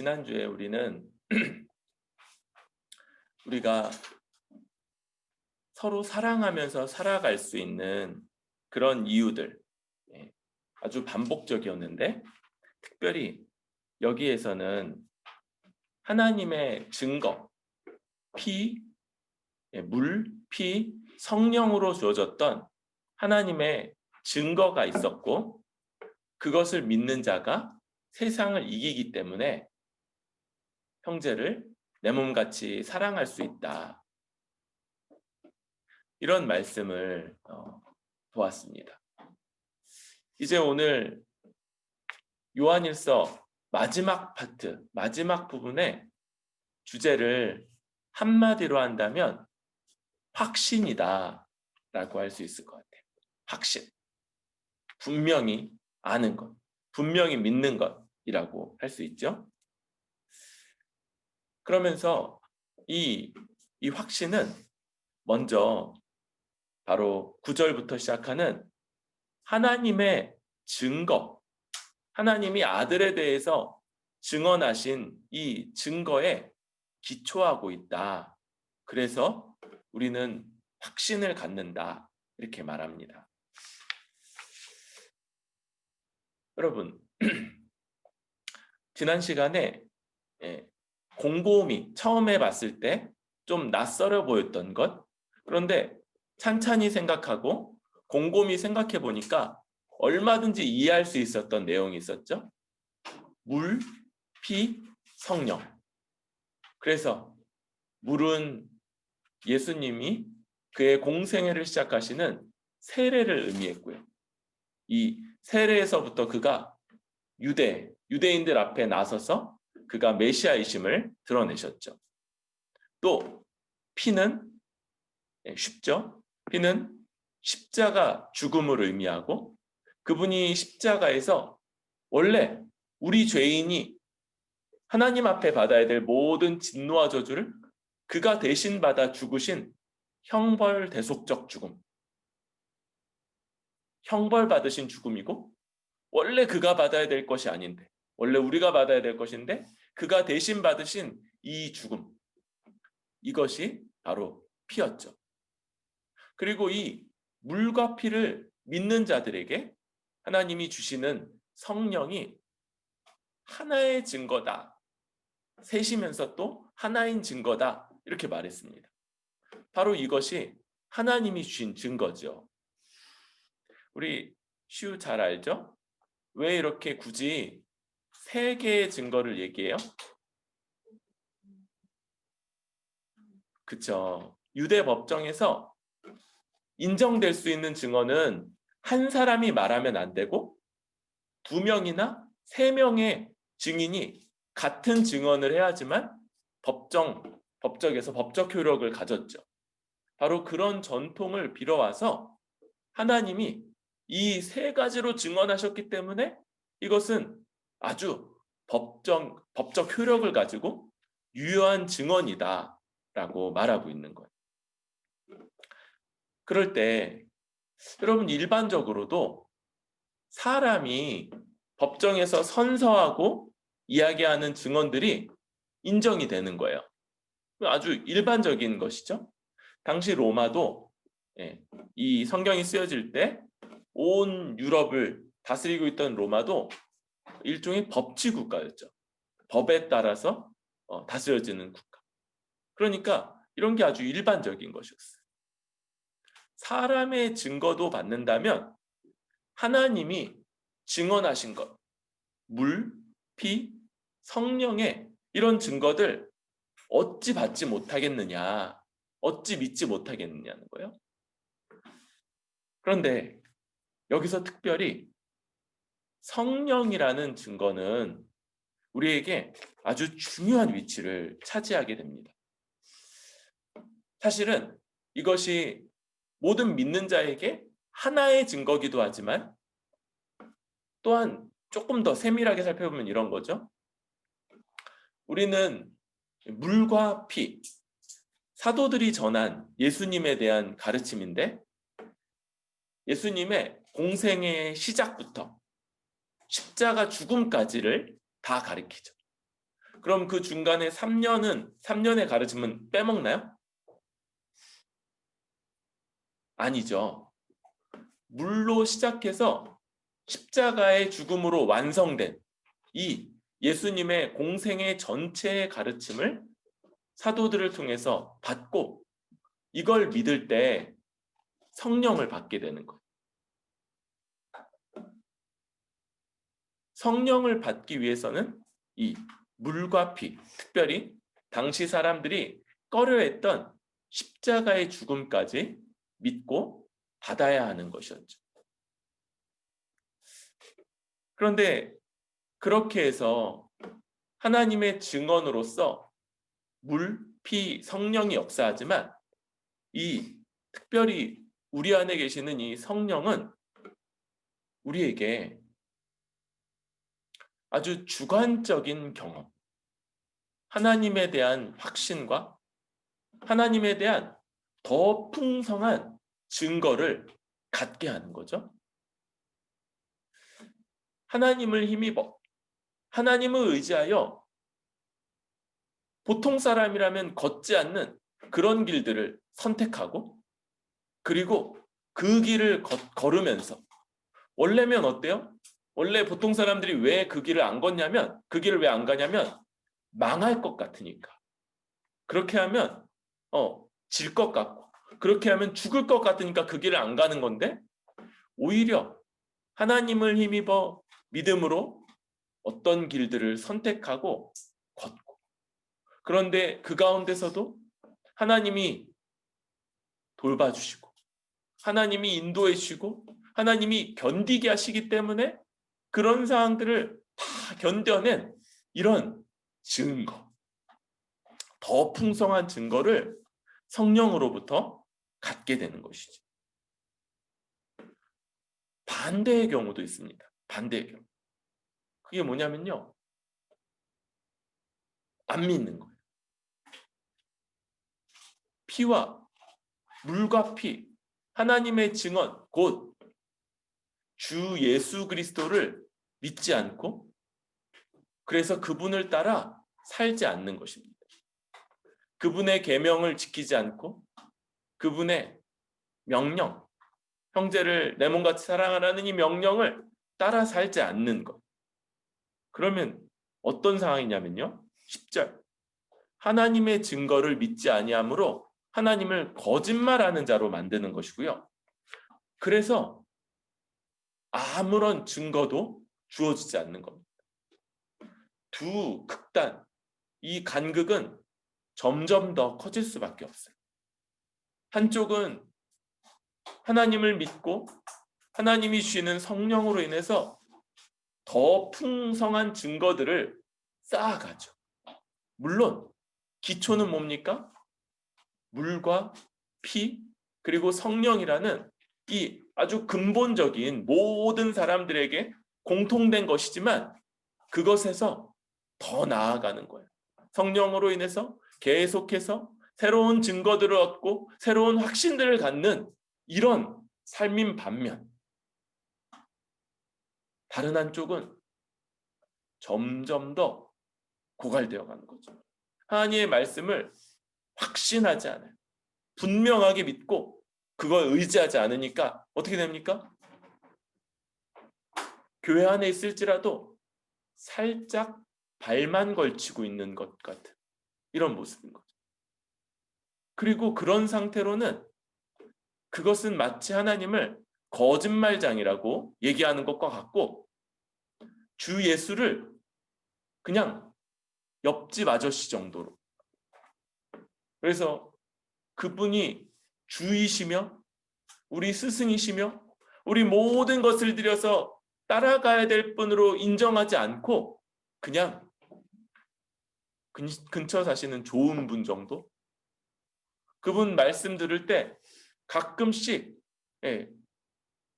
지난주에 우리는 우리가 서로 사랑하면서 살아갈 수 있는 그런 이유들, 아주 반복적이었는데 특별히 여기에서는 하나님의 증거, 피, 물, 피, 성령으로 주어졌던 하나님의 증거가 있었고, 그것을 믿는 자가 세상을 이기기 때문에 형제를 내 몸같이 사랑할 수 있다. 이런 말씀을 보았습니다. 이제 오늘 요한일서 마지막 파트, 마지막 부분의 주제를 한마디로 한다면 확신이다 라고 할 수 있을 것 같아요. 확신. 분명히 아는 것, 분명히 믿는 것이라고 할 수 있죠. 그러면서 이 확신은 먼저 바로 9절부터 시작하는 하나님의 증거, 하나님이 아들에 대해서 증언하신 이 증거에 기초하고 있다. 그래서 우리는 확신을 갖는다. 이렇게 말합니다. 여러분, 지난 시간에 곰곰이 처음에 봤을 때 좀 낯설어 보였던 것, 그런데 찬찬히 생각하고 곰곰이 생각해 보니까 얼마든지 이해할 수 있었던 내용이 있었죠. 물, 피, 성령. 그래서 물은 예수님이 그의 공생애를 시작하시는 세례를 의미했고요. 이 세례에서부터 그가 유대인들 앞에 나서서 그가 메시아이심을 드러내셨죠. 또 피는 쉽죠. 피는 십자가 죽음을 의미하고 그분이 십자가에서 원래 우리 죄인이 하나님 앞에 받아야 될 모든 진노와 저주를 그가 대신 받아 죽으신 형벌 대속적 죽음. 형벌 받으신 죽음이고 원래 그가 받아야 될 것이 아닌데 원래 우리가 받아야 될 것인데 그가 대신 받으신 이 죽음. 이것이 바로 피였죠. 그리고 이 물과 피를 믿는 자들에게 하나님이 주시는 성령이 하나의 증거다. 셋이면서 또 하나인 증거다. 이렇게 말했습니다. 바로 이것이 하나님이 주신 증거죠. 우리 슈 잘 알죠? 왜 이렇게 굳이 세 개의 증거를 얘기해요? 그쵸. 유대 법정에서 인정될 수 있는 증언은 한 사람이 말하면 안 되고 2명이나 3명의 증인이 같은 증언을 해야지만 법적에서 법적 효력을 가졌죠. 바로 그런 전통을 빌어와서 하나님이 이 3가지로 증언하셨기 때문에 이것은 아주 법적 효력을 가지고 유효한 증언이다라고 말하고 있는 거예요. 그럴 때 여러분 일반적으로도 사람이 법정에서 선서하고 이야기하는 증언들이 인정이 되는 거예요. 아주 일반적인 것이죠. 당시 로마도 이 성경이 쓰여질 때 온 유럽을 다스리고 있던 로마도 일종의 법치 국가였죠. 법에 따라서 다스려지는 국가. 그러니까 이런 게 아주 일반적인 것이었어요. 사람의 증거도 받는다면 하나님이 증언하신 것, 물, 피, 성령의 이런 증거들 어찌 받지 못하겠느냐, 어찌 믿지 못하겠느냐는 거예요. 그런데 여기서 특별히 성령이라는 증거는 우리에게 아주 중요한 위치를 차지하게 됩니다. 사실은 이것이 모든 믿는 자에게 하나의 증거기도 하지만 또한 조금 더 세밀하게 살펴보면 이런 거죠. 우리는 물과 피, 사도들이 전한 예수님에 대한 가르침인데 예수님의 공생의 시작부터 십자가 죽음까지를 다 가리키죠. 그럼 그 중간에 3년의 가르침은 빼먹나요? 아니죠. 물로 시작해서 십자가의 죽음으로 완성된 이 예수님의 공생의 전체의 가르침을 사도들을 통해서 받고 이걸 믿을 때 성령을 받게 되는 거예요. 성령을 받기 위해서는 이 물과 피, 특별히 당시 사람들이 꺼려했던 십자가의 죽음까지 믿고 받아야 하는 것이었죠. 그런데 그렇게 해서 하나님의 증언으로서 물, 피, 성령이 역사하지만 이 특별히 우리 안에 계시는 이 성령은 우리에게 아주 주관적인 경험, 하나님에 대한 확신과 하나님에 대한 더 풍성한 증거를 갖게 하는 거죠. 하나님을 힘입어 하나님을 의지하여 보통 사람이라면 걷지 않는 그런 길들을 선택하고 그리고 그 길을 걸으면서 원래면 어때요? 원래 보통 사람들이 왜 그 길을 안 걷냐면 그 길을 왜 안 가냐면 망할 것 같으니까. 그렇게 하면 질 것 같고 그렇게 하면 죽을 것 같으니까 그 길을 안 가는 건데 오히려 하나님을 힘입어 믿음으로 어떤 길들을 선택하고 걷고 그런데 그 가운데서도 하나님이 돌봐주시고 하나님이 인도해 주시고 하나님이 견디게 하시기 때문에 그런 상황들을 다 견뎌낸 이런 증거, 더 풍성한 증거를 성령으로부터 갖게 되는 것이죠. 반대의 경우도 있습니다. 반대의 경우. 그게 뭐냐면요. 안 믿는 거예요. 피와 물과 피, 하나님의 증언, 곧 주 예수 그리스도를 믿지 않고 그래서 그분을 따라 살지 않는 것입니다. 그분의 계명을 지키지 않고 그분의 명령, 형제를 내 몸같이 사랑하라는 이 명령을 따라 살지 않는 것. 그러면 어떤 상황이냐면요. 10절. 하나님의 증거를 믿지 아니하므로 하나님을 거짓말하는 자로 만드는 것이고요. 그래서 아무런 증거도 주어지지 않는 겁니다. 두 극단, 이 간극은 점점 더 커질 수밖에 없어요. 한쪽은 하나님을 믿고 하나님이 주시는 성령으로 인해서 더 풍성한 증거들을 쌓아가죠. 물론 기초는 뭡니까? 물과 피 그리고 성령이라는 이 아주 근본적인 모든 사람들에게 공통된 것이지만 그것에서 더 나아가는 거예요. 성령으로 인해서 계속해서 새로운 증거들을 얻고 새로운 확신들을 갖는 이런 삶인 반면 다른 한쪽은 점점 더 고갈되어 가는 거죠. 하나님의 말씀을 확신하지 않아요. 분명하게 믿고 그걸 의지하지 않으니까 어떻게 됩니까? 교회 안에 있을지라도 살짝 발만 걸치고 있는 것 같은 이런 모습인 거죠. 그리고 그런 상태로는 그것은 마치 하나님을 거짓말장이라고 얘기하는 것과 같고 주 예수를 그냥 옆집 아저씨 정도로 그래서 그분이 주이시며 우리 스승이시며 우리 모든 것을 들여서 따라가야 될 분으로 인정하지 않고 그냥 근처 사시는 좋은 분 정도? 그분 말씀 들을 때 가끔씩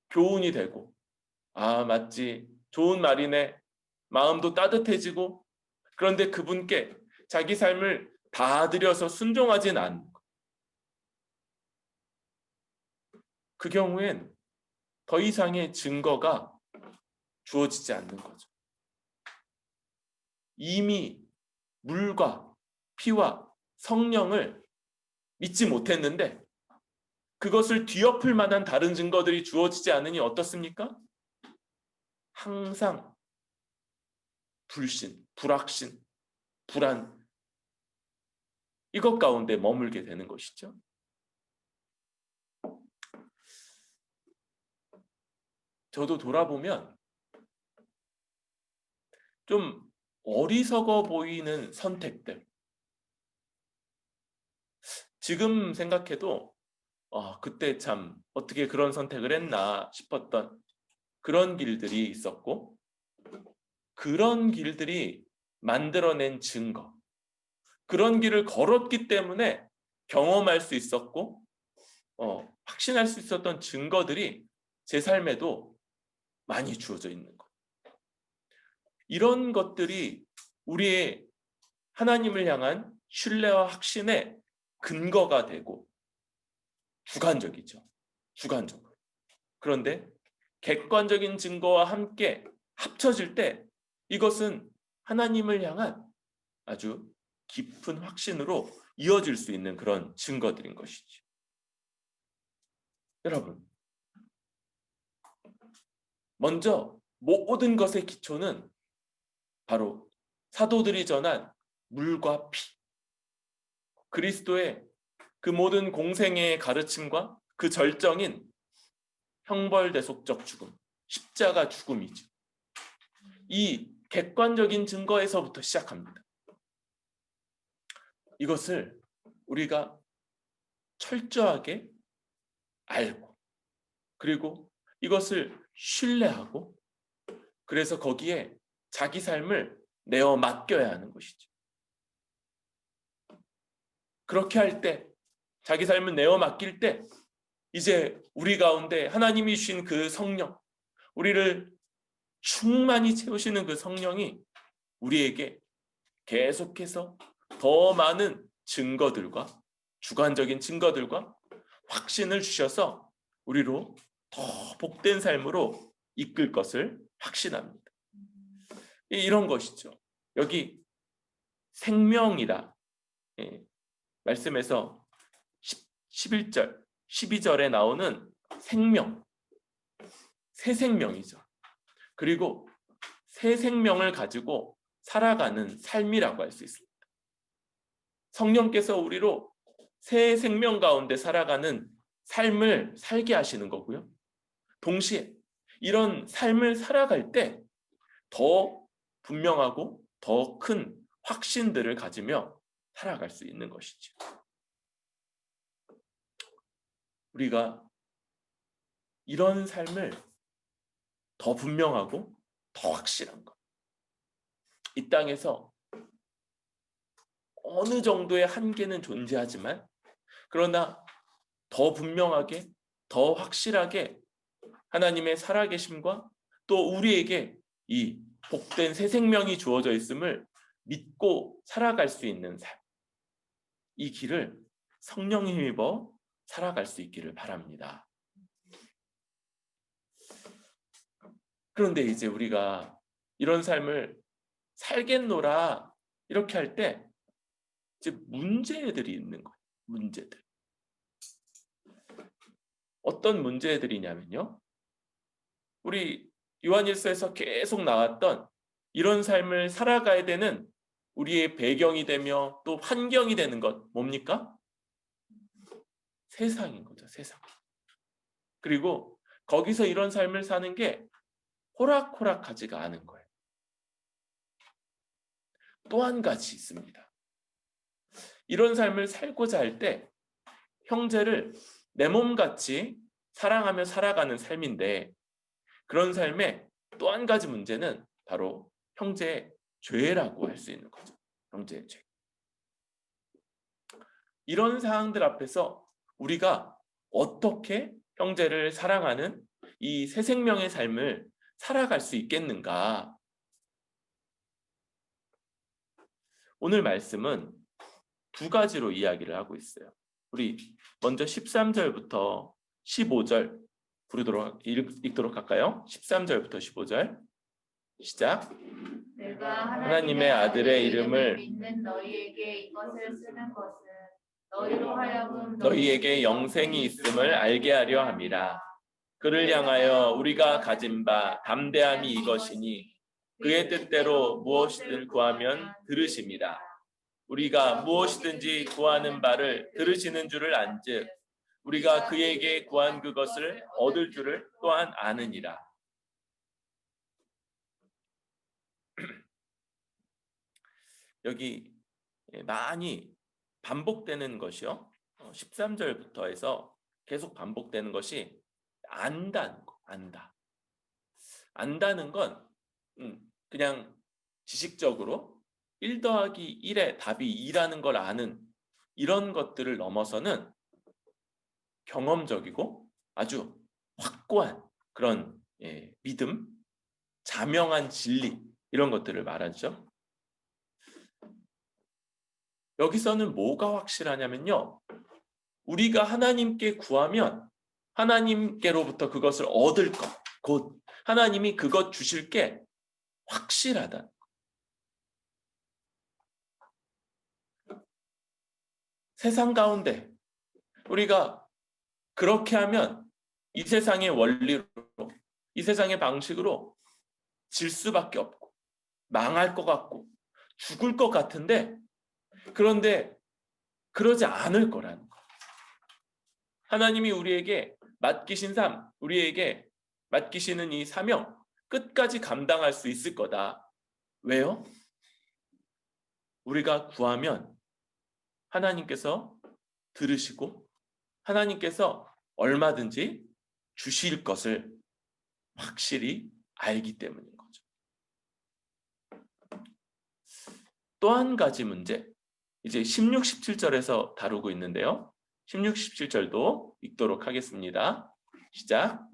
교훈이 되고 아 맞지 좋은 말이네 마음도 따뜻해지고 그런데 그분께 자기 삶을 다 들여서 순종하진 않는 그 경우엔 더 이상의 증거가 주어지지 않는 거죠. 이미 물과 피와 성령을 믿지 못했는데 그것을 뒤엎을 만한 다른 증거들이 주어지지 않으니 어떻습니까? 항상 불신, 불확신, 불안 이것 가운데 머물게 되는 것이죠. 저도 돌아보면 좀 어리석어 보이는 선택들, 지금 생각해도 그때 참 어떻게 그런 선택을 했나 싶었던 그런 길들이 있었고, 그런 길들이 만들어낸 증거, 그런 길을 걸었기 때문에 경험할 수 있었고 확신할 수 있었던 증거들이 제 삶에도 많이 주어져 있는 것. 이런 것들이 우리의 하나님을 향한 신뢰와 확신의 근거가 되고 주관적이죠. 주관적으로. 그런데 객관적인 증거와 함께 합쳐질 때 이것은 하나님을 향한 아주 깊은 확신으로 이어질 수 있는 그런 증거들인 것이죠. 여러분, 먼저 모든 것의 기초는 바로 사도들이 전한 물과 피, 그리스도의 그 모든 공생애의 가르침과 그 절정인 형벌대속적 죽음, 십자가 죽음이죠. 이 객관적인 증거에서부터 시작합니다. 이것을 우리가 철저하게 알고 그리고 이것을 신뢰하고 그래서 거기에 자기 삶을 내어 맡겨야 하는 것이죠. 그렇게 할 때, 자기 삶을 내어 맡길 때 이제 우리 가운데 하나님이 주신 그 성령, 우리를 충만히 채우시는 그 성령이 우리에게 계속해서 더 많은 증거들과 주관적인 증거들과 확신을 주셔서 우리로 더 복된 삶으로 이끌 것을 확신합니다. 이런 것이죠. 여기 생명이라 말씀에서 11절, 12절에 나오는 생명, 새 생명이죠. 그리고 새 생명을 가지고 살아가는 삶이라고 할 수 있습니다. 성령께서 우리로 새 생명 가운데 살아가는 삶을 살게 하시는 거고요. 동시에 이런 삶을 살아갈 때 더 분명하고 더 큰 확신들을 가지며 살아갈 수 있는 것이죠. 우리가 이런 삶을 더 분명하고 더 확실한 것, 이 땅에서 어느 정도의 한계는 존재하지만 그러나 더 분명하게 더 확실하게 하나님의 살아계심과 또 우리에게 이 복된 새 생명이 주어져 있음을 믿고 살아갈 수 있는 삶, 이 길을 성령에 힘입어 살아갈 수 있기를 바랍니다. 그런데 이제 우리가 이런 삶을 살겠노라 이렇게 할 때 이제 문제들이 있는 거예요. 문제들. 어떤 문제들이냐면요, 우리 요한일서에서 계속 나왔던 이런 삶을 살아가야 되는 우리의 배경이 되며 또 환경이 되는 것 뭡니까? 세상인 거죠. 세상. 그리고 거기서 이런 삶을 사는 게 호락호락하지가 않은 거예요. 또 한 가지 있습니다. 이런 삶을 살고자 할 때 형제를 내 몸같이 사랑하며 살아가는 삶인데, 그런 삶의 또 한 가지 문제는 바로 형제의 죄라고 할 수 있는 거죠. 형제의 죄. 이런 상황들 앞에서 우리가 어떻게 형제를 사랑하는 이 새 생명의 삶을 살아갈 수 있겠는가? 오늘 말씀은 두 가지로 이야기를 하고 있어요. 우리 먼저 13절부터 15절 읽도록 할까요? 13절부터 15절 시작. 내가 하나님의 아들의 이름을 믿는 너희에게 이것을 쓰는 것은 너희로 하여금 너희에게 영생이 있음을 알게 하려 함이라. 그를 향하여 우리가 가진 바 담대함이 이것이니 그의 뜻대로 무엇이든 구하면 들으심이라. 우리가 무엇이든지 구하는 바를 들으시는 줄을 안즉 우리가 그에게 구한 그것을 얻을 줄을 또한 아느니라. 여기 많이 반복되는 것이요. 13절부터 해서 계속 반복되는 것이 안다는 거. 안다. 안다는 건 그냥 지식적으로 1 더하기 1의 답이 2라는 걸 아는 이런 것들을 넘어서는 경험적이고 아주 확고한 그런 믿음, 자명한 진리 이런 것들을 말하죠. 여기서는 뭐가 확실하냐면요. 우리가 하나님께 구하면 하나님께로부터 그것을 얻을 것, 곧 하나님이 그것 주실 게 확실하다. 세상 가운데 우리가 그렇게 하면 이 세상의 원리로, 이 세상의 방식으로 질 수밖에 없고 망할 것 같고 죽을 것 같은데 그런데 그러지 않을 거라는 거. 하나님이 우리에게 맡기신 삶, 우리에게 맡기시는 이 사명 끝까지 감당할 수 있을 거다. 왜요? 우리가 구하면 하나님께서 들으시고 하나님께서 얼마든지 주실 것을 확실히 알기 때문인 거죠. 또 한 가지 문제, 이제 16, 17절에서 다루고 있는데요. 16, 17절도 읽도록 하겠습니다. 시작.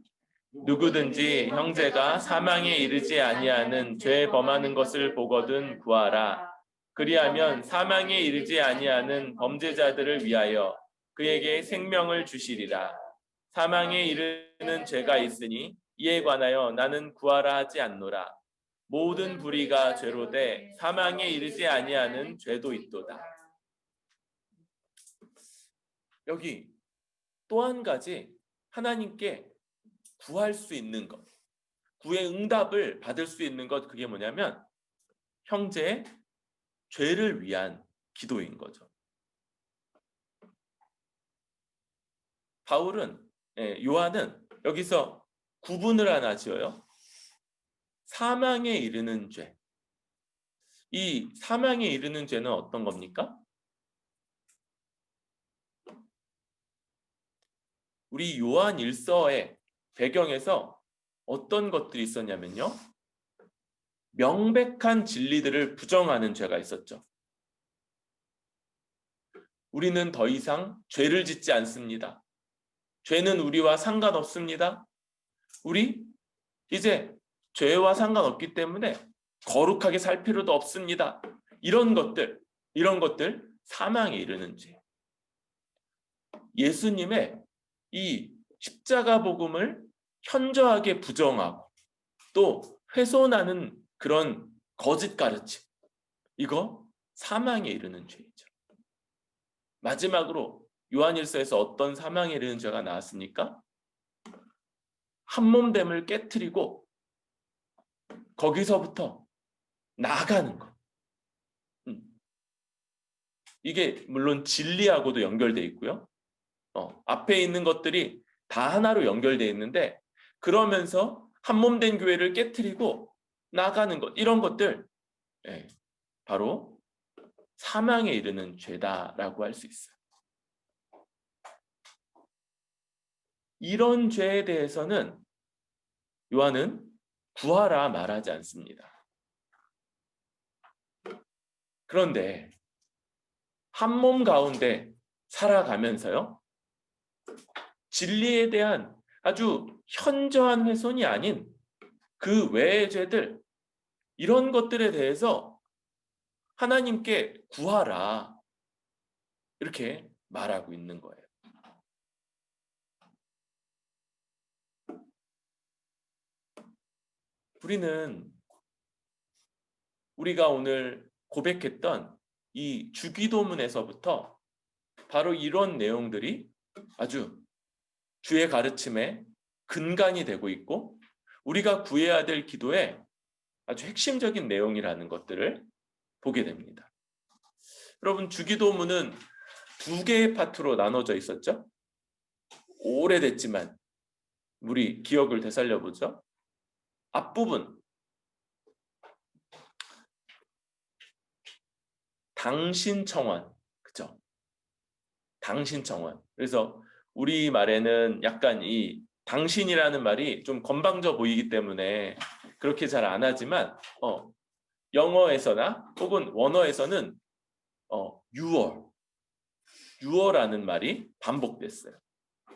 누구든지 형제가 사망에 이르지 아니하는 죄 범하는 것을 보거든 구하라. 그리하면 사망에 이르지 아니하는 범죄자들을 위하여 그에게 생명을 주시리라. 사망에 이르는 죄가 있으니 이에 관하여 나는 구하라 하지 않노라. 모든 불의가 죄로 돼 사망에 이르지 아니하는 죄도 있도다. 여기 또 한 가지 하나님께 구할 수 있는 것, 구의 응답을 받을 수 있는 것, 그게 뭐냐면 형제의 죄를 위한 기도인 거죠. 요한은 여기서 구분을 하나 지어요. 사망에 이르는 죄. 이 사망에 이르는 죄는 어떤 겁니까? 우리 요한 1서의 배경에서 어떤 것들이 있었냐면요. 명백한 진리들을 부정하는 죄가 있었죠. 우리는 더 이상 죄를 짓지 않습니다. 죄는 우리와 상관없습니다. 우리 이제 죄와 상관없기 때문에 거룩하게 살 필요도 없습니다. 이런 것들 사망에 이르는 죄. 예수님의 이 십자가 복음을 현저하게 부정하고 또 훼손하는 그런 거짓 가르침. 이거 사망에 이르는 죄이죠. 마지막으로 요한일서에서 어떤 사망에 이르는 죄가 나왔습니까? 한몸됨을 깨트리고 거기서부터 나가는 것. 이게 물론 진리하고도 연결되어 있고요. 앞에 있는 것들이 다 하나로 연결되어 있는데 그러면서 한몸된 교회를 깨트리고 나가는 것, 이런 것들 바로 사망에 이르는 죄다라고 할 수 있어요. 이런 죄에 대해서는 요한은 구하라 말하지 않습니다. 그런데 한 몸 가운데 살아가면서요, 진리에 대한 아주 현저한 훼손이 아닌 그 외의 죄들, 이런 것들에 대해서 하나님께 구하라, 이렇게 말하고 있는 거예요. 우리는 우리가 오늘 고백했던 이 주기도문에서부터 바로 이런 내용들이 아주 주의 가르침에 근간이 되고 있고 우리가 구해야 될 기도의 아주 핵심적인 내용이라는 것들을 보게 됩니다. 여러분, 주기도문은 두 개의 파트로 나눠져 있었죠? 오래됐지만 우리 기억을 되살려 보죠. 앞부분 당신 청원, 그죠? 당신 청원. 그래서 우리 말에는 약간 이 당신이라는 말이 좀 건방져 보이기 때문에 그렇게 잘 안 하지만 영어에서나 혹은 원어에서는 유어라는 말이 반복됐어요.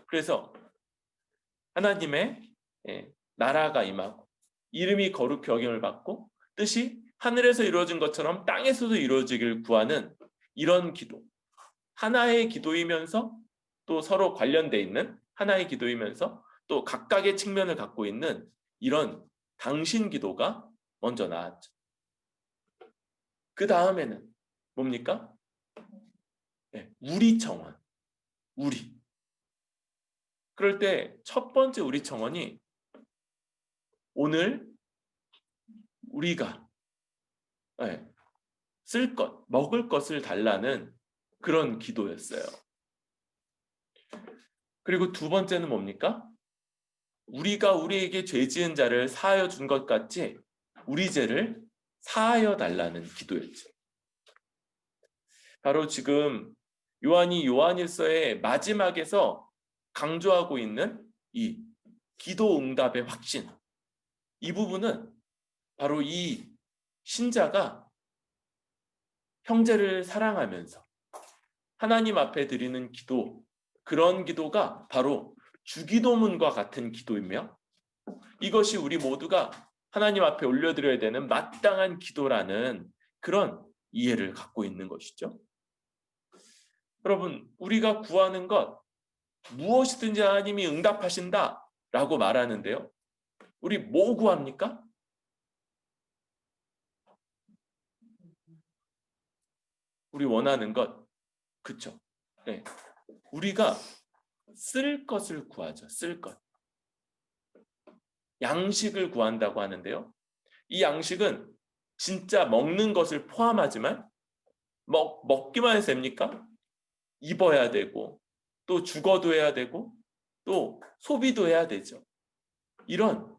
그래서 하나님의 나라가 임하고 이름이 거룩히 여김을 받고 뜻이 하늘에서 이루어진 것처럼 땅에서도 이루어지길 구하는 이런 기도, 하나의 기도이면서 또 서로 관련돼 있는 하나의 기도이면서 또 각각의 측면을 갖고 있는 이런 당신 기도가 먼저 나왔죠. 그 다음에는 뭡니까? 우리 청원, 우리. 그럴 때 첫 번째 우리 청원이 오늘 우리가 쓸 것, 먹을 것을 달라는 그런 기도였어요. 그리고 두 번째는 뭡니까? 우리가 우리에게 죄 지은 자를 사하여 준 것 같이 우리 죄를 사하여 달라는 기도였죠. 바로 지금 요한이 요한일서의 마지막에서 강조하고 있는 이 기도 응답의 확신, 이 부분은 바로 이 신자가 형제를 사랑하면서 하나님 앞에 드리는 기도, 그런 기도가 바로 주기도문과 같은 기도이며 이것이 우리 모두가 하나님 앞에 올려드려야 되는 마땅한 기도라는 그런 이해를 갖고 있는 것이죠. 여러분, 우리가 구하는 것 무엇이든지 하나님이 응답하신다라고 말하는데요. 우리 뭐 구합니까? 우리 원하는 것, 그쵸? 네. 우리가 쓸 것을 구하죠. 쓸 것. 양식을 구한다고 하는데요. 이 양식은 진짜 먹는 것을 포함하지만 먹기만 해서 됩니까? 입어야 되고 또 죽어도 해야 되고 또 소비도 해야 되죠. 이런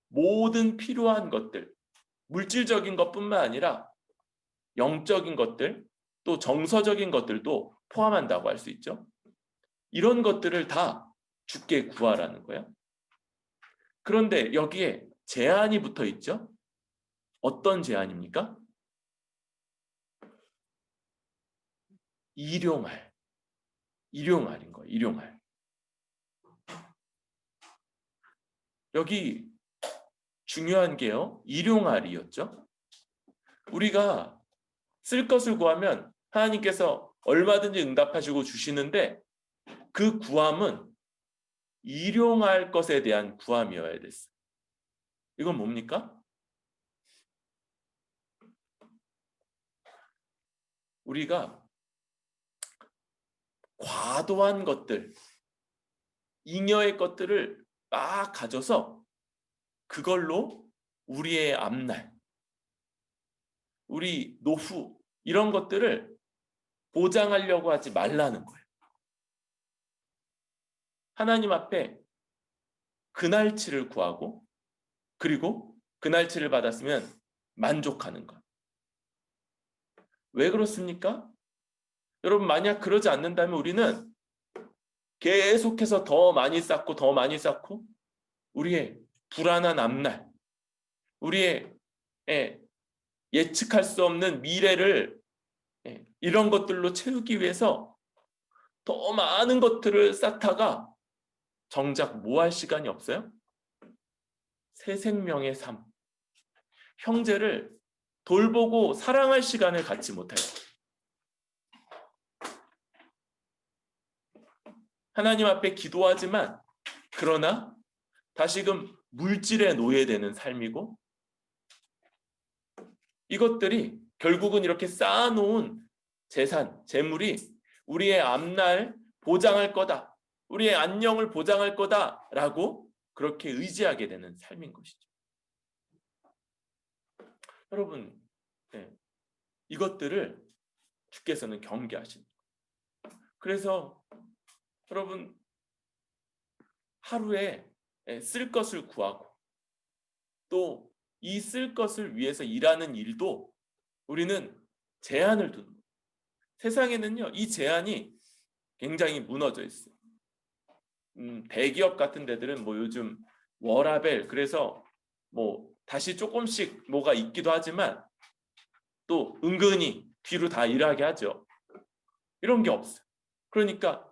모든 필요한 것들, 물질적인 것뿐만 아니라 영적인 것들, 또 정서적인 것들도 포함한다고 할 수 있죠. 이런 것들을 다 주께 구하라는 거예요. 그런데 여기에 제한이 붙어 있죠. 어떤 제한입니까? 일용할인 거예요. 일용할. 여기 중요한 게요. 일용할이었죠. 우리가 쓸 것을 구하면 하나님께서 얼마든지 응답하시고 주시는데 그 구함은 일용할 것에 대한 구함이어야 됐어요. 이건 뭡니까? 우리가 과도한 것들, 잉여의 것들을 막 가져서 그걸로 우리의 앞날, 우리 노후 이런 것들을 보장하려고 하지 말라는 거예요. 하나님 앞에 그날치를 구하고 그리고 그날치를 받았으면 만족하는 것. 왜 그렇습니까? 여러분, 만약 그러지 않는다면 우리는 계속해서 더 많이 쌓고 더 많이 쌓고 우리의 불안한 앞날, 우리의 예측할 수 없는 미래를 이런 것들로 채우기 위해서 더 많은 것들을 쌓다가 정작 뭐 할 시간이 없어요? 새 생명의 삶, 형제를 돌보고 사랑할 시간을 갖지 못해요. 하나님 앞에 기도하지만 그러나 다시금 물질에 노예되는 삶이고 이것들이 결국은 이렇게 쌓아놓은 재산, 재물이 우리의 앞날 보장할 거다. 우리의 안녕을 보장할 거다라고 그렇게 의지하게 되는 삶인 것이죠. 여러분, 이것들을 주께서는 경계하십니다. 그래서 여러분, 하루에 쓸 것을 구하고 또 이 쓸 것을 위해서 일하는 일도 우리는 제한을 두는 거예요. 세상에는요, 이 제한이 굉장히 무너져 있어요. 대기업 같은 데들은 뭐 요즘 워라밸, 그래서 뭐 다시 조금씩 뭐가 있기도 하지만 또 은근히 뒤로 다 일하게 하죠. 이런 게 없어요. 그러니까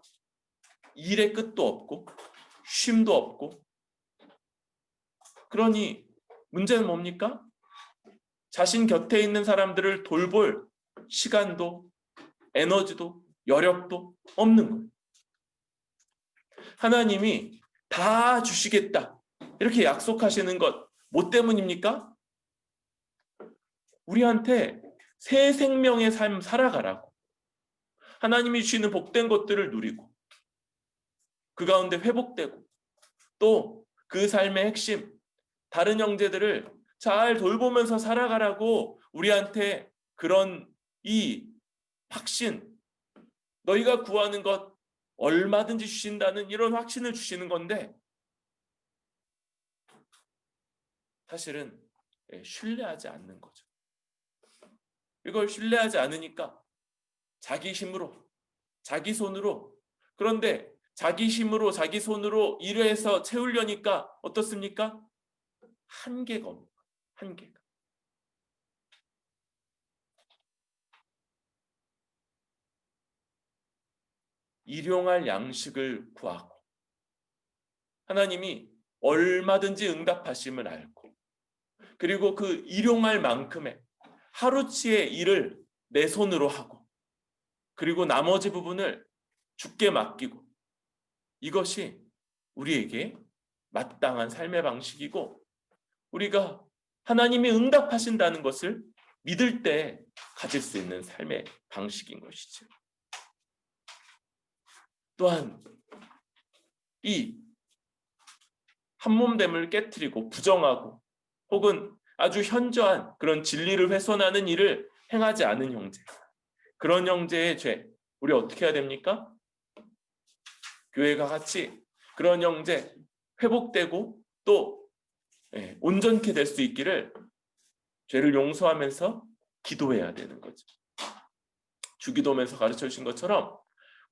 일의 끝도 없고 쉼도 없고, 그러니 문제는 뭡니까? 자신 곁에 있는 사람들을 돌볼 시간도 에너지도 여력도 없는 거예요. 하나님이 다 주시겠다 이렇게 약속하시는 것 뭐 때문입니까? 우리한테 새 생명의 삶 살아가라고, 하나님이 주시는 복된 것들을 누리고 그 가운데 회복되고 또 그 삶의 핵심 다른 형제들을 잘 돌보면서 살아가라고 우리한테 그런 이 확신, 너희가 구하는 것 얼마든지 주신다는 이런 확신을 주시는 건데, 사실은 신뢰하지 않는 거죠. 이걸 신뢰하지 않으니까 자기 힘으로, 자기 손으로, 그런데 자기 힘으로 자기 손으로 일해서 채우려니까 어떻습니까? 한계가 없는 거예요. 한계가. 일용할 양식을 구하고 하나님이 얼마든지 응답하심을 알고, 그리고 그 일용할 만큼의 하루치의 일을 내 손으로 하고 그리고 나머지 부분을 주께 맡기고, 이것이 우리에게 마땅한 삶의 방식이고 우리가 하나님이 응답하신다는 것을 믿을 때 가질 수 있는 삶의 방식인 것이죠. 또한 이 한몸됨을 깨트리고 부정하고 혹은 아주 현저한 그런 진리를 훼손하는 일을 행하지 않은 형제, 그런 형제의 죄, 우리 어떻게 해야 됩니까? 교회가 같이 그런 형제 회복되고 또 온전케 될 수 있기를 죄를 용서하면서 기도해야 되는 거죠. 주기도면서 가르쳐 주신 것처럼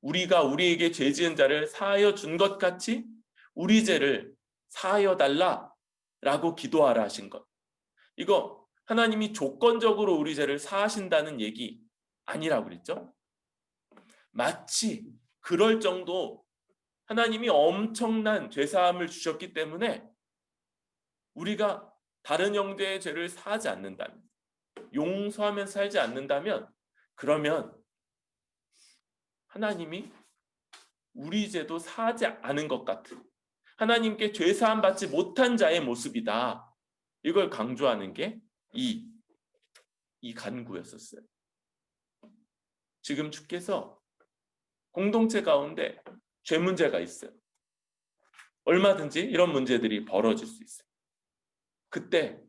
우리가 우리에게 죄 지은 자를 사하여 준 것 같이 우리 죄를 사하여 달라라고 기도하라 하신 것, 이거 하나님이 조건적으로 우리 죄를 사하신다는 얘기 아니라고 그랬죠. 마치 그럴 정도 하나님이 엄청난 죄사함을 주셨기 때문에 우리가 다른 형제의 죄를 사하지 않는다면, 용서하면서 살지 않는다면, 그러면 하나님이 우리 죄도 사하지 않은 것 같은, 하나님께 죄사함 받지 못한 자의 모습이다, 이걸 강조하는 게 이 간구였었어요. 지금 주께서 공동체 가운데 죄 문제가 있어요. 얼마든지 이런 문제들이 벌어질 수 있어요. 그때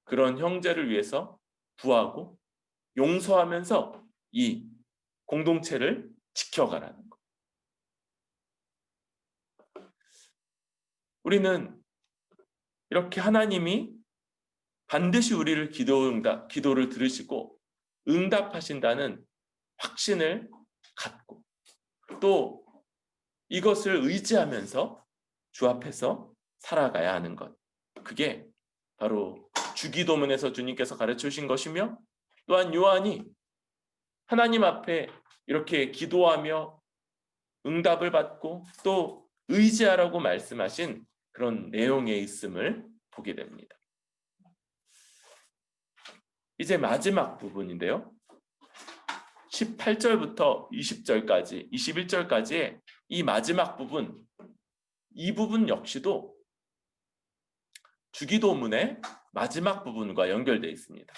그런 형제를 위해서 구하고 용서하면서 이 공동체를 지켜가라는 것. 우리는 이렇게 하나님이 반드시 우리를 기도를 들으시고 응답하신다는 확신을 갖고 또 이것을 의지하면서 주 앞에서 살아가야 하는 것, 그게 바로 주기도문에서 주님께서 가르쳐 주신 것이며, 또한 요한이 하나님 앞에 이렇게 기도하며 응답을 받고 또 의지하라고 말씀하신 그런 내용에 있음을 보게 됩니다. 이제 마지막 부분인데요, 18절부터 20절까지 21절까지의 이 마지막 부분, 이 부분 역시도 주기도문의 마지막 부분과 연결되어 있습니다.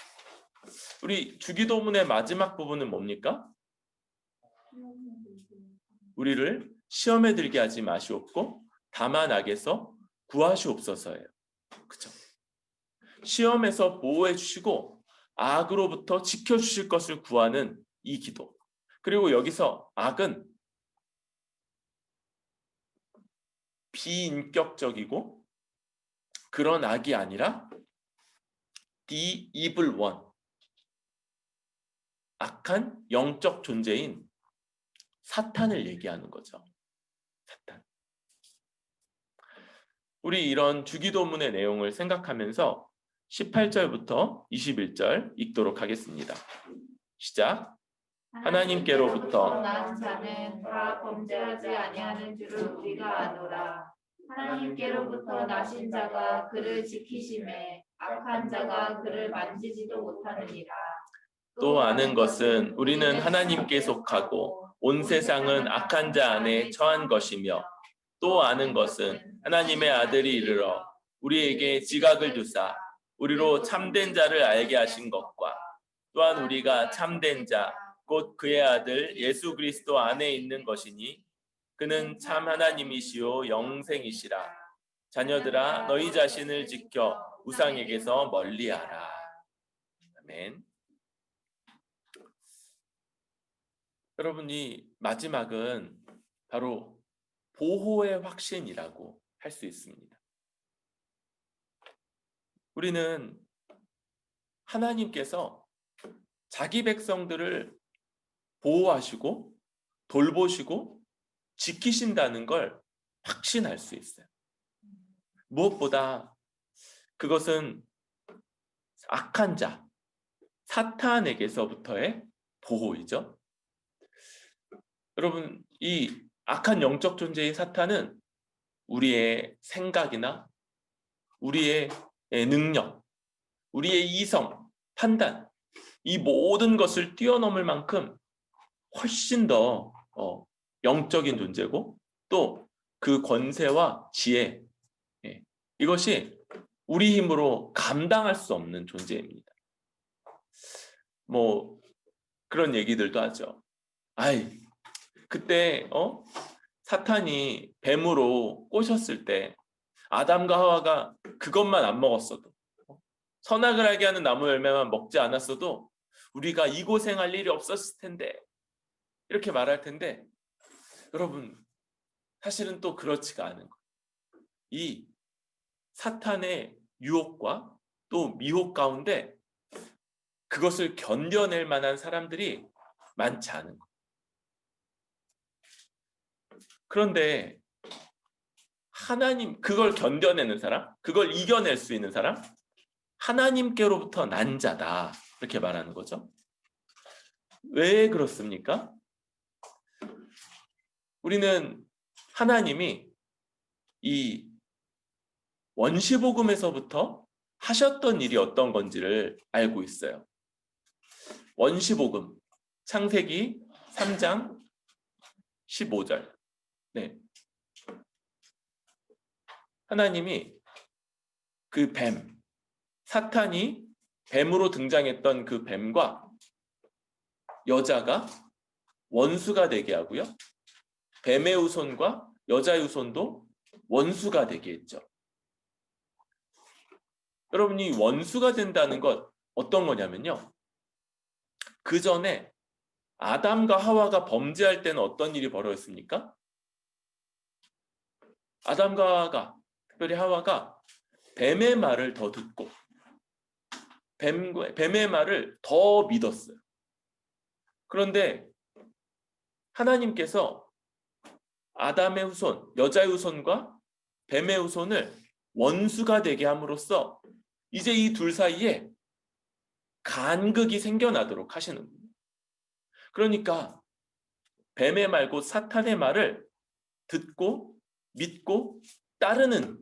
우리 주기도문의 마지막 부분은 뭡니까? 우리를 시험에 들게 하지 마시옵고 다만 악에서 구하시옵소서예요. 그렇죠? 시험에서 보호해 주시고 악으로부터 지켜주실 것을 구하는 이 기도. 그리고 여기서 악은 비인격적이고 그런 악이 아니라 the evil one, 악한 영적 존재인 사탄을 얘기하는 거죠. 사탄. 우리 이런 주기도문의 내용을 생각하면서 18절부터 21절 읽도록 하겠습니다. 시작. 하나님께로부터 난 자는 다 범죄하지 아니하는 줄을 우리가 아노라. 하나님께로부터 나신 자가 그를 지키심에 악한 자가 그를 만지지도 못하느니라. 또 아는 것은 우리는 하나님께 속하고 온 세상은 악한 자 안에 처한 것이며 또 아는 것은 하나님의 아들이 이르러 우리에게 지각을 주사 우리로 참된 자를 알게 하신 것과 또한 우리가 참된 자 곧 그의 아들 예수 그리스도 안에 있는 것이니 그는 참 하나님이시요 영생이시라. 자녀들아 너희 자신을 지켜 우상에게서 멀리하라. 아멘. 여러분, 이 마지막은 바로 보호의 확신이라고 할 수 있습니다. 우리는 하나님께서 자기 백성들을 보호하시고 돌보시고 지키신다는 걸 확신할 수 있어요. 무엇보다 그것은 악한 자, 사탄에게서부터의 보호이죠. 여러분, 이 악한 영적 존재인 사탄은 우리의 생각이나 우리의 능력, 우리의 이성, 판단, 이 모든 것을 뛰어넘을 만큼 훨씬 더 영적인 존재고 또 그 권세와 지혜, 이것이 우리 힘으로 감당할 수 없는 존재입니다. 뭐 그런 얘기들도 하죠. 아이, 그때 사탄이 뱀으로 꼬셨을 때 아담과 하와가 그것만 안 먹었어도, 선악을 알게 하는 나무 열매만 먹지 않았어도 우리가 이 고생할 일이 없었을 텐데, 이렇게 말할 텐데, 여러분, 사실은 또 그렇지가 않은 거예요. 이 사탄의 유혹과 또 미혹 가운데 그것을 견뎌낼 만한 사람들이 많지 않은 거예요. 그런데 하나님, 그걸 견뎌내는 사람, 그걸 이겨낼 수 있는 사람, 하나님께로부터 난 자다, 이렇게 말하는 거죠. 왜 그렇습니까? 우리는 하나님이 이 원시복음에서부터 하셨던 일이 어떤 건지를 알고 있어요. 원시복음, 창세기 3장 15절. 네. 하나님이 그 뱀, 사탄이 뱀으로 등장했던 그 뱀과 여자가 원수가 되게 하고요. 뱀의 후손과 여자의 후손도 원수가 되게 했죠. 여러분, 이 원수가 된다는 것 어떤 거냐면요. 그 전에 아담과 하와가 범죄할 때는 어떤 일이 벌어졌습니까? 아담과 하와가, 특별히 하와가 뱀의 말을 더 듣고 뱀의 말을 더 믿었어요. 그런데 하나님께서 아담의 후손, 여자의 후손과 뱀의 후손을 원수가 되게 함으로써 이제 이 둘 사이에 간극이 생겨나도록 하시는 거예요. 그러니까 뱀의 말, 곧 사탄의 말을 듣고 믿고 따르는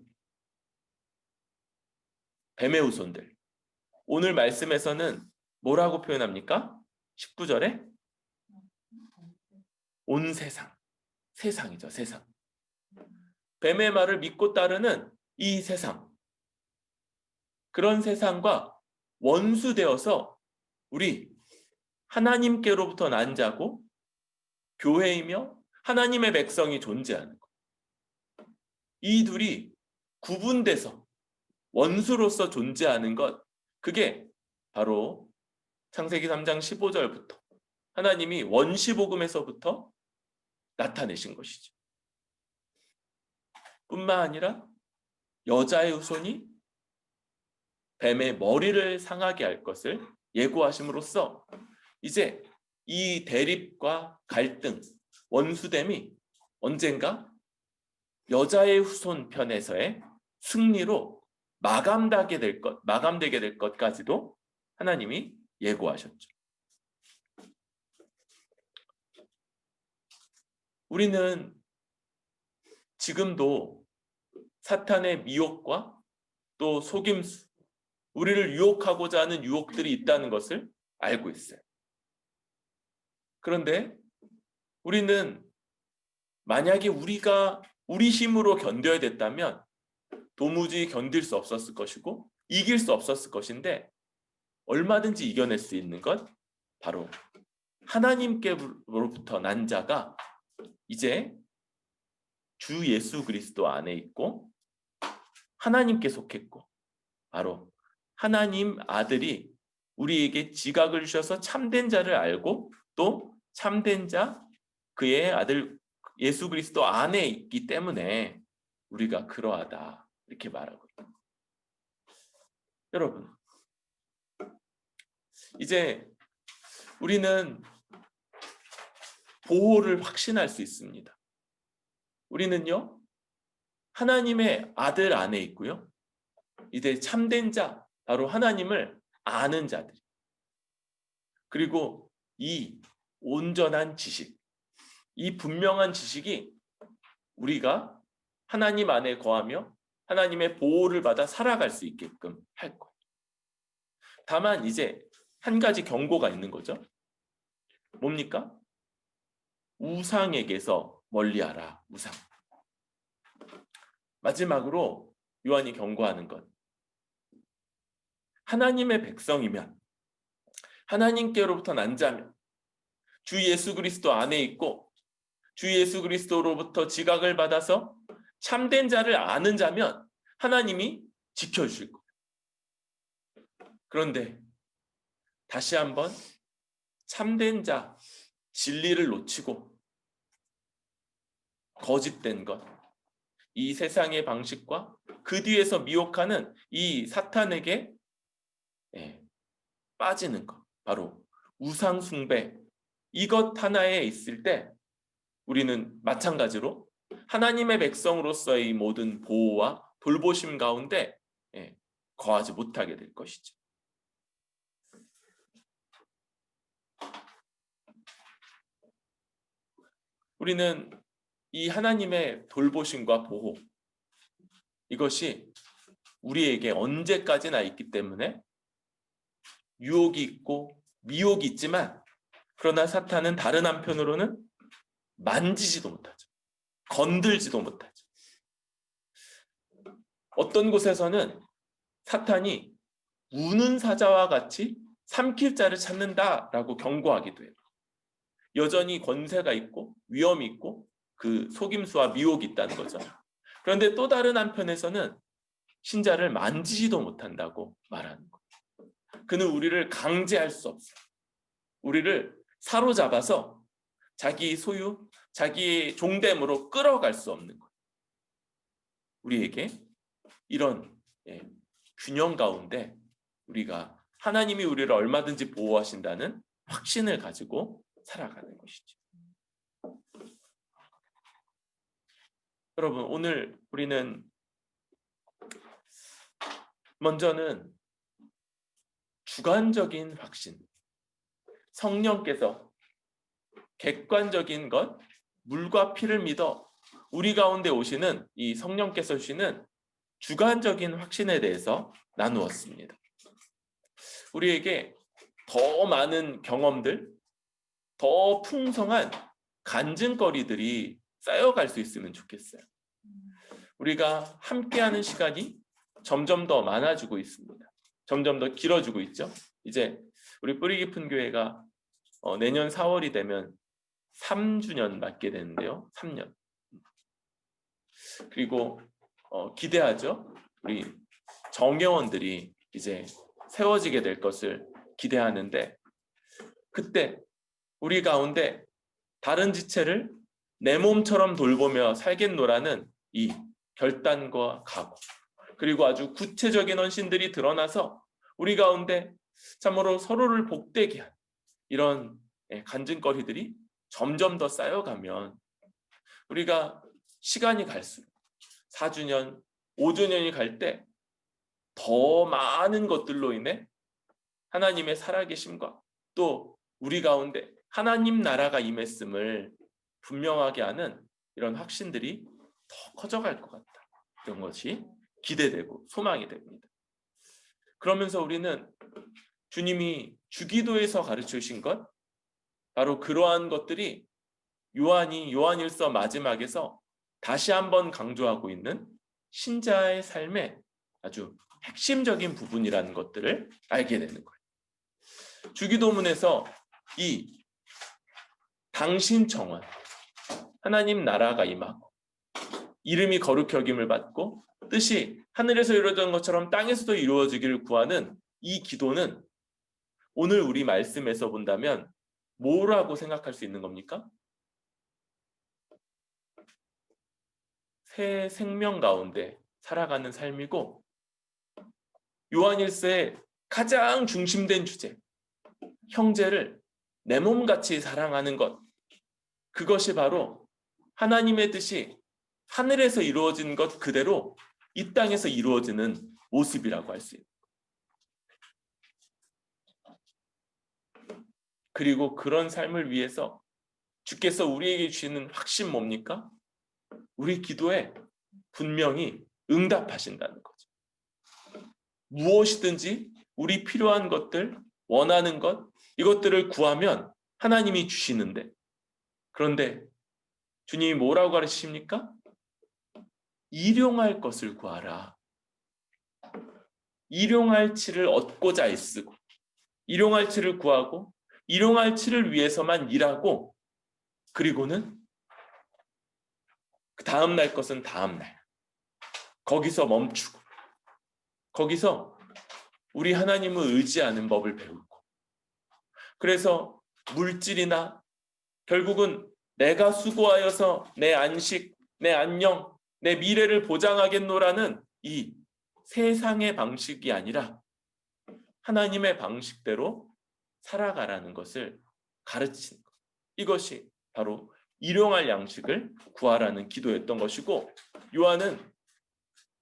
뱀의 후손들. 오늘 말씀에서는 뭐라고 표현합니까? 19절에 온 세상, 세상이죠, 세상. 뱀의 말을 믿고 따르는 이 세상, 그런 세상과 원수되어서 우리 하나님께로부터 난 자고 교회이며 하나님의 백성이 존재하는 것. 이 둘이 구분돼서 원수로서 존재하는 것, 그게 바로 창세기 3장 15절부터 하나님이 원시복음에서부터 나타내신 것이죠. 뿐만 아니라 여자의 후손이 뱀의 머리를 상하게 할 것을 예고하심으로써 이제 이 대립과 갈등, 원수됨이 언젠가 여자의 후손 편에서의 승리로 마감되게 될 것까지도 하나님이 예고하셨죠. 우리는 지금도 사탄의 미혹과 또 속임수, 우리를 유혹하고자 하는 유혹들이 있다는 것을 알고 있어요. 그런데 우리는 만약에 우리가 우리 힘으로 견뎌야 됐다면 도무지 견딜 수 없었을 것이고 이길 수 없었을 것인데, 얼마든지 이겨낼 수 있는 것, 바로 하나님께로부터 난 자가 이제 주 예수 그리스도 안에 있고 하나님께 속했고, 바로 하나님 아들이 우리에게 지각을 주셔서 참된 자를 알고 또 참된 자, 그의 아들 예수 그리스도 안에 있기 때문에 우리가 그러하다, 이렇게 말하거든요. 여러분, 이제 우리는 보호를 확신할 수 있습니다. 우리는요, 하나님의 아들 안에 있고요, 이제 참된 자, 바로 하나님을 아는 자들, 그리고 이 온전한 지식, 이 분명한 지식이 우리가 하나님 안에 거하며 하나님의 보호를 받아 살아갈 수 있게끔 할 거예요. 다만 이제 한 가지 경고가 있는 거죠. 뭡니까? 우상에게서 멀리하라. 우상. 마지막으로 요한이 경고하는 것, 하나님의 백성이면, 하나님께로부터 난 자면, 주 예수 그리스도 안에 있고 주 예수 그리스도로부터 지각을 받아서 참된 자를 아는 자면 하나님이 지켜주실 거예요. 그런데 다시 한번 참된 자, 진리를 놓치고 거짓된 것, 이 세상의 방식과 그 뒤에서 미혹하는 이 사탄에게 빠지는 것, 바로 우상 숭배, 이것 하나에 있을 때 우리는 마찬가지로 하나님의 백성으로서의 이 모든 보호와 돌보심 가운데 거하지 못하게 될 것이죠. 우리는 이 하나님의 돌보심과 보호, 이것이 우리에게 언제까지나 있기 때문에 유혹이 있고 미혹이 있지만, 그러나 사탄은 다른 한편으로는 만지지도 못하죠. 건들지도 못하죠. 어떤 곳에서는 사탄이 우는 사자와 같이 삼킬 자를 찾는다라고 경고하기도 해요. 여전히 권세가 있고 위험이 있고 그 속임수와 미혹이 있다는 거죠. 그런데 또 다른 한편에서는 신자를 만지지도 못한다고 말하는 거예요. 그는 우리를 강제할 수 없어요. 우리를 사로잡아서 자기 소유, 자기의 종됨으로 끌어갈 수 없는 거예요. 우리에게 이런 균형 가운데 우리가 하나님이 우리를 얼마든지 보호하신다는 확신을 가지고 살아가는 것이죠. 여러분, 오늘 우리는 먼저는 주관적인 확신, 성령께서 객관적인 것, 물과 피를 믿어 우리 가운데 오시는 이 성령께서 주시는 주관적인 확신에 대해서 나누었습니다. 우리에게 더 많은 경험들, 더 풍성한 간증거리들이 쌓여갈 수 있으면 좋겠어요. 우리가 함께하는 시간이 점점 더 많아지고 있습니다. 점점 더 길어지고 있죠. 이제 우리 뿌리 깊은 교회가 내년 4월이 되면 3주년 맞게 되는데요. 3년. 그리고 기대하죠. 우리 정회원들이 이제 세워지게 될 것을 기대하는데, 그때 우리 가운데 다른 지체를 내 몸처럼 돌보며 살겠노라는 이 결단과 각오, 그리고 아주 구체적인 헌신들이 드러나서 우리 가운데 참으로 서로를 복되게 하는 이런 간증거리들이 점점 더 쌓여가면, 우리가 시간이 갈수록 4주년, 5주년이 갈 때 더 많은 것들로 인해 하나님의 살아계심과 또 우리 가운데 하나님 나라가 임했음을 분명하게 하는 이런 확신들이 더 커져갈 것 같다. 이런 것이 기대되고 소망이 됩니다. 그러면서 우리는 주님이 주기도에서 가르쳐 주신 것, 바로 그러한 것들이 요한이 요한일서 마지막에서 다시 한번 강조하고 있는 신자의 삶의 아주 핵심적인 부분이라는 것들을 알게 되는 거예요. 주기도문에서 이 당신 청원, 하나님 나라가 임하고 이름이 거룩히 여김을 받고 뜻이 하늘에서 이루어진 것처럼 땅에서도 이루어지기를 구하는 이 기도는 오늘 우리 말씀에서 본다면 뭐라고 생각할 수 있는 겁니까? 새 생명 가운데 살아가는 삶이고, 요한일서의 가장 중심된 주제, 형제를 내 몸같이 사랑하는 것, 그것이 바로 하나님의 뜻이 하늘에서 이루어진 것 그대로 이 땅에서 이루어지는 모습이라고 할 수 있는 거예요. 그리고 그런 삶을 위해서 주께서 우리에게 주시는 확신 뭡니까? 우리 기도에 분명히 응답하신다는 거죠. 무엇이든지 우리 필요한 것들, 원하는 것, 이것들을 구하면 하나님이 주시는데, 그런데 주님이 뭐라고 가르치십니까? 일용할 것을 구하라. 일용할 치를 얻고자 애쓰고, 일용할 치를 구하고, 일용할 치를 위해서만 일하고, 그리고는 그 다음 날 것은 다음 날, 거기서 멈추고, 거기서 우리 하나님을 의지하는 법을 배우고, 그래서 물질이나 결국은 내가 수고하여서 내 안식, 내 안녕, 내 미래를 보장하겠노라는 이 세상의 방식이 아니라 하나님의 방식대로 살아가라는 것을 가르치는 것. 이것이 바로 일용할 양식을 구하라는 기도였던 것이고, 요한은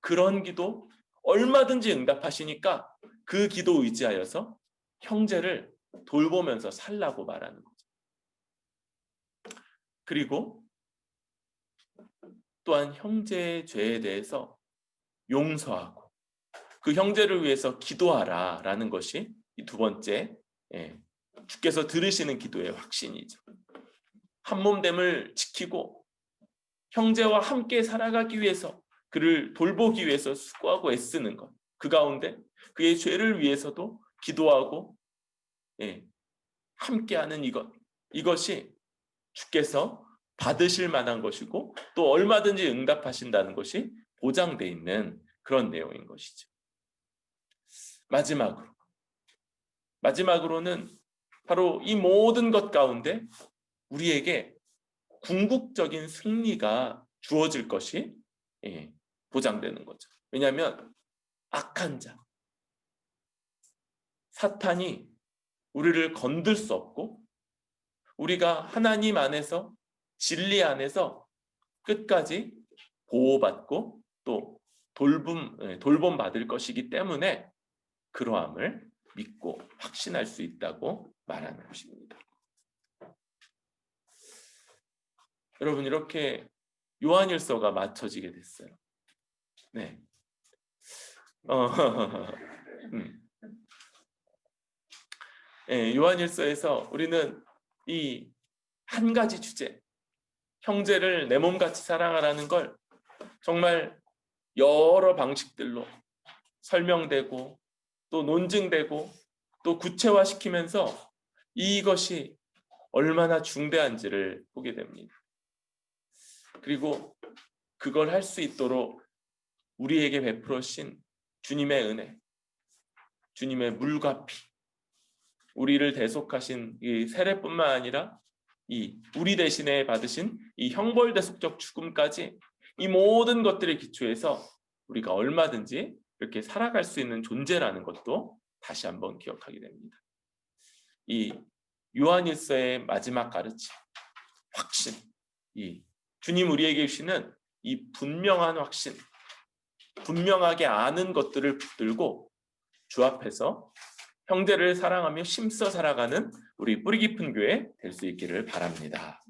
그런 기도 얼마든지 응답하시니까 그 기도 의지하여서 형제를 돌보면서 살라고 말하는 거죠. 그리고 또한 형제의 죄에 대해서 용서하고 그 형제를 위해서 기도하라라는 것이 이 두 번째, 주께서 들으시는 기도의 확신이죠. 한몸됨을 지키고 형제와 함께 살아가기 위해서, 그를 돌보기 위해서 수고하고 애쓰는 것, 그 가운데 그의 죄를 위해서도 기도하고 함께하는 이것이 주께서 받으실 만한 것이고 또 얼마든지 응답하신다는 것이 보장되어 있는 그런 내용인 것이죠. 마지막으로는 바로 이 모든 것 가운데 우리에게 궁극적인 승리가 주어질 것이 보장되는 거죠. 왜냐하면 악한 자, 사탄이 우리를 건들 수 없고, 우리가 하나님 안에서, 진리 안에서 끝까지 보호받고 또 돌봄 받을 것이기 때문에 그러함을 믿고 확신할 수 있다고 말하는 것입니다. 여러분, 이렇게 요한일서가 맞춰지게 됐어요. 네. 요한일서에서 우리는 이 한 가지 주제, 형제를 내 몸같이 사랑하라는 걸 정말 여러 방식들로 설명되고 또 논증되고 또 구체화시키면서 이것이 얼마나 중대한지를 보게 됩니다. 그리고 그걸 할 수 있도록 우리에게 베풀으신 주님의 은혜, 주님의 물과 피, 우리를 대속하신 이 세례뿐만 아니라 이 우리 대신에 받으신 이 형벌대속적 죽음까지, 이 모든 것들의 기초에서 우리가 얼마든지 이렇게 살아갈 수 있는 존재라는 것도 다시 한번 기억하게 됩니다. 이 요한일서의 마지막 가르침, 확신, 이 주님 우리에게 주시는 이 분명한 확신, 분명하게 아는 것들을 붙들고 주 앞에서 형제를 사랑하며 힘써 살아가는 우리 뿌리 깊은 교회 될 수 있기를 바랍니다.